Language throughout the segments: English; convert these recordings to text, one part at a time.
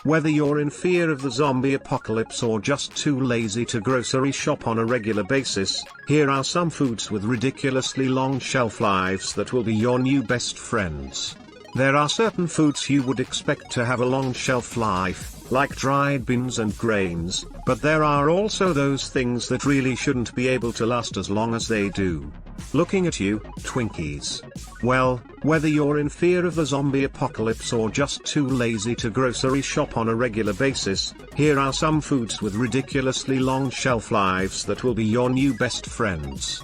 Whether you're in fear of the zombie apocalypse or just too lazy to grocery shop on a regular basis, here are some foods with ridiculously long shelf lives that will be your new best friends. There are certain foods you would expect to have a long shelf life, like dried beans and grains, but there are also those things that really shouldn't be able to last as long as they do. Looking at you, Twinkies. Well, whether you're in fear of the zombie apocalypse or just too lazy to grocery shop on a regular basis, here are some foods with ridiculously long shelf lives that will be your new best friends.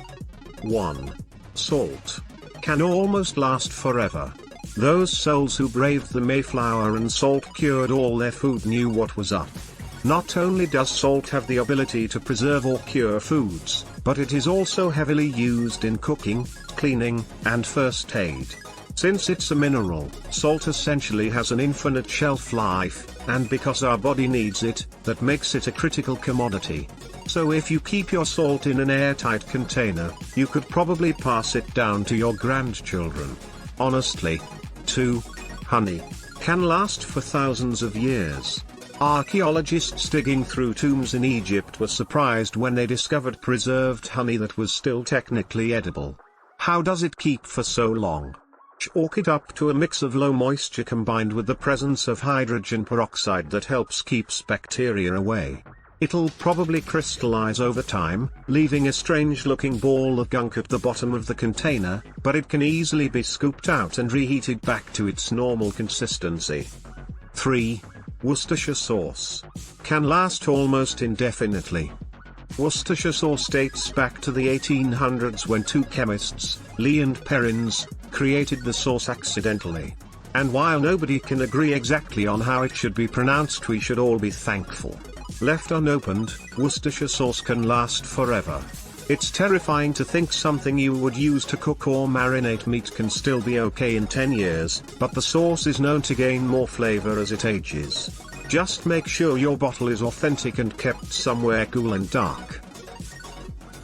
1. Salt. Can almost last forever. Those souls who braved the Mayflower and salt cured all their food knew what was up. Not only does salt have the ability to preserve or cure foods, but it is also heavily used in cooking, cleaning, and first aid. Since it's a mineral, salt essentially has an infinite shelf life, and because our body needs it, that makes it a critical commodity. So if you keep your salt in an airtight container, you could probably pass it down to your grandchildren. Honestly. 2. Honey. Can last for thousands of years. Archaeologists digging through tombs in Egypt were surprised when they discovered preserved honey that was still technically edible. How does it keep for so long? Chalk it up to a mix of low moisture combined with the presence of hydrogen peroxide that helps keeps bacteria away. It'll probably crystallize over time, leaving a strange-looking ball of gunk at the bottom of the container, but it can easily be scooped out and reheated back to its normal consistency. 3. Worcestershire sauce. Can last almost indefinitely. Worcestershire sauce dates back to the 1800s when two chemists, Lee and Perrins, created the sauce accidentally. And while nobody can agree exactly on how it should be pronounced, we should all be thankful. Left unopened, Worcestershire sauce can last forever. It's terrifying to think something you would use to cook or marinate meat can still be okay in 10 years, but the sauce is known to gain more flavor as it ages. Just make sure your bottle is authentic and kept somewhere cool and dark.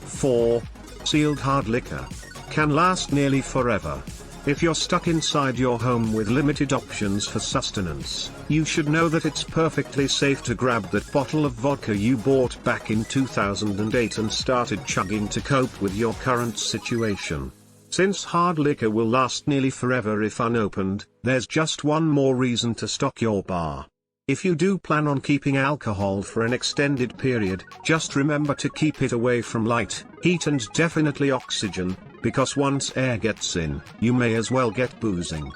4. Sealed hard liquor. Can last nearly forever. If you're stuck inside your home with limited options for sustenance, you should know that it's perfectly safe to grab that bottle of vodka you bought back in 2008 and started chugging to cope with your current situation. Since hard liquor will last nearly forever if unopened, there's just one more reason to stock your bar. If you do plan on keeping alcohol for an extended period, just remember to keep it away from light, heat and definitely oxygen, because once air gets in, you may as well get boozing.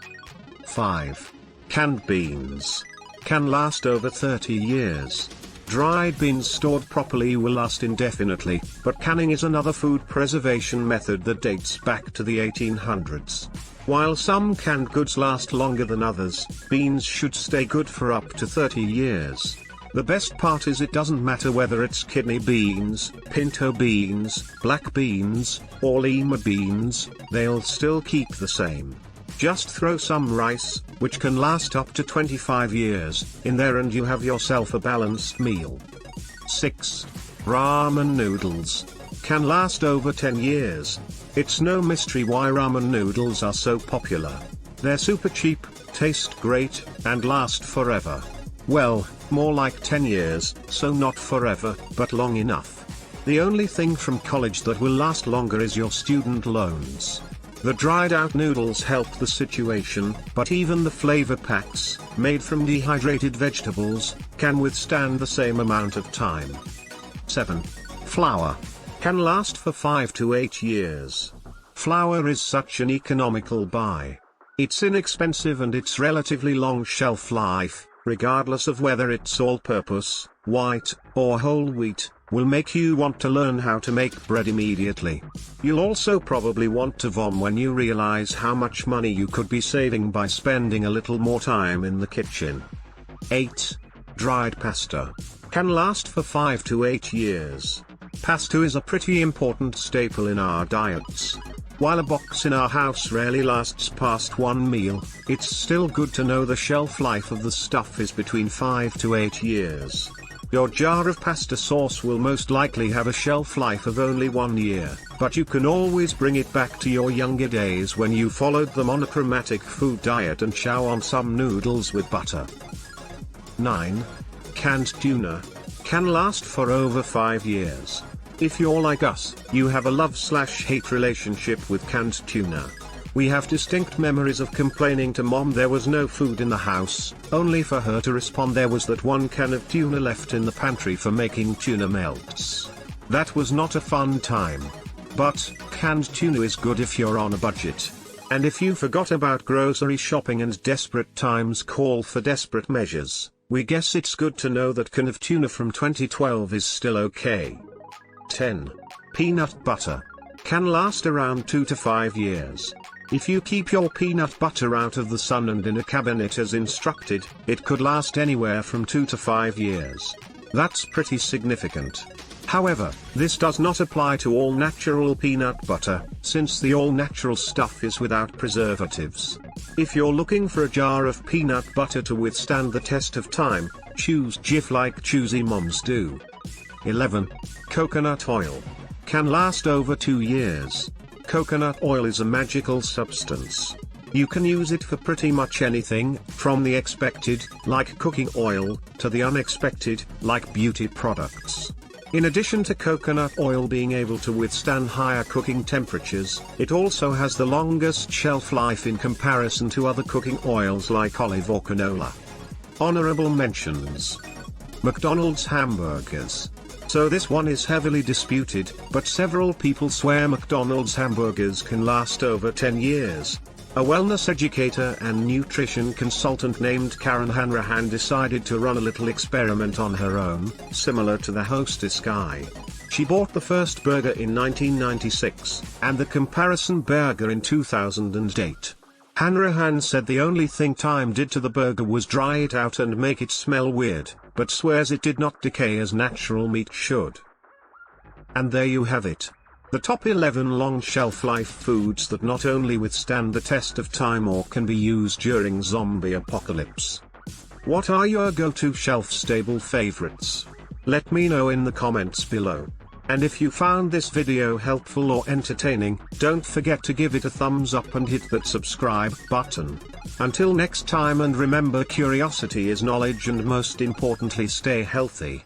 5. Canned beans. Can last over 30 years. Dried beans stored properly will last indefinitely, but canning is another food preservation method that dates back to the 1800s. While some canned goods last longer than others, beans should stay good for up to 30 years. The best part is it doesn't matter whether it's kidney beans, pinto beans, black beans, or lima beans, they'll still keep the same. Just throw some rice, which can last up to 25 years, in there and you have yourself a balanced meal. 6. Ramen noodles. Can last over 10 years. It's no mystery why ramen noodles are so popular. They're super cheap, taste great, and last forever. Well, more like 10 years, so not forever, but long enough. The only thing from college that will last longer is your student loans. The dried out noodles help the situation, but even the flavor packs, made from dehydrated vegetables, can withstand the same amount of time. 7. Flour. Can last for 5 to 8 years. Flour is such an economical buy. It's inexpensive and its relatively long shelf life, regardless of whether it's all-purpose, white, or whole wheat, will make you want to learn how to make bread immediately. You'll also probably want to vom when you realize how much money you could be saving by spending a little more time in the kitchen. 8. Dried pasta. Can last for 5 to 8 years. Pasta is a pretty important staple in our diets. While a box in our house rarely lasts past one meal, it's still good to know the shelf life of the stuff is between 5 to 8 years. Your jar of pasta sauce will most likely have a shelf life of only 1 year, but you can always bring it back to your younger days when you followed the monochromatic food diet and chow on some noodles with butter. 9. Canned tuna. Can last for over 5 years. If you're like us, you have a love/hate relationship with canned tuna. We have distinct memories of complaining to Mom there was no food in the house, only for her to respond there was that one can of tuna left in the pantry for making tuna melts. That was not a fun time. But, canned tuna is good if you're on a budget. And if you forgot about grocery shopping and desperate times call for desperate measures, we guess it's good to know that can of tuna from 2012 is still okay. 10. Peanut butter. Can last around 2 to 5 years. If you keep your peanut butter out of the sun and in a cabinet as instructed, it could last anywhere from 2 to 5 years. That's pretty significant. However, this does not apply to all natural peanut butter, since the all-natural stuff is without preservatives. If you're looking for a jar of peanut butter to withstand the test of time, choose Jif like choosy moms do. 11. Coconut oil. Can last over 2 years. Coconut oil is a magical substance. You can use it for pretty much anything, from the expected, like cooking oil, to the unexpected, like beauty products. In addition to coconut oil being able to withstand higher cooking temperatures, it also has the longest shelf life in comparison to other cooking oils like olive or canola. Honorable mentions. McDonald's hamburgers. So this one is heavily disputed, but several people swear McDonald's hamburgers can last over 10 years. A wellness educator and nutrition consultant named Karen Hanrahan decided to run a little experiment on her own, similar to the Hostess guy. She bought the first burger in 1996, and the comparison burger in 2008. Hanrahan said the only thing time did to the burger was dry it out and make it smell weird, but swears it did not decay as natural meat should. And there you have it. The top 11 long shelf life foods that not only withstand the test of time or can be used during zombie apocalypse. What are your go-to shelf stable favorites? Let me know in the comments below. And if you found this video helpful or entertaining, don't forget to give it a thumbs up and hit that subscribe button. Until next time, and remember, curiosity is knowledge, and most importantly, stay healthy.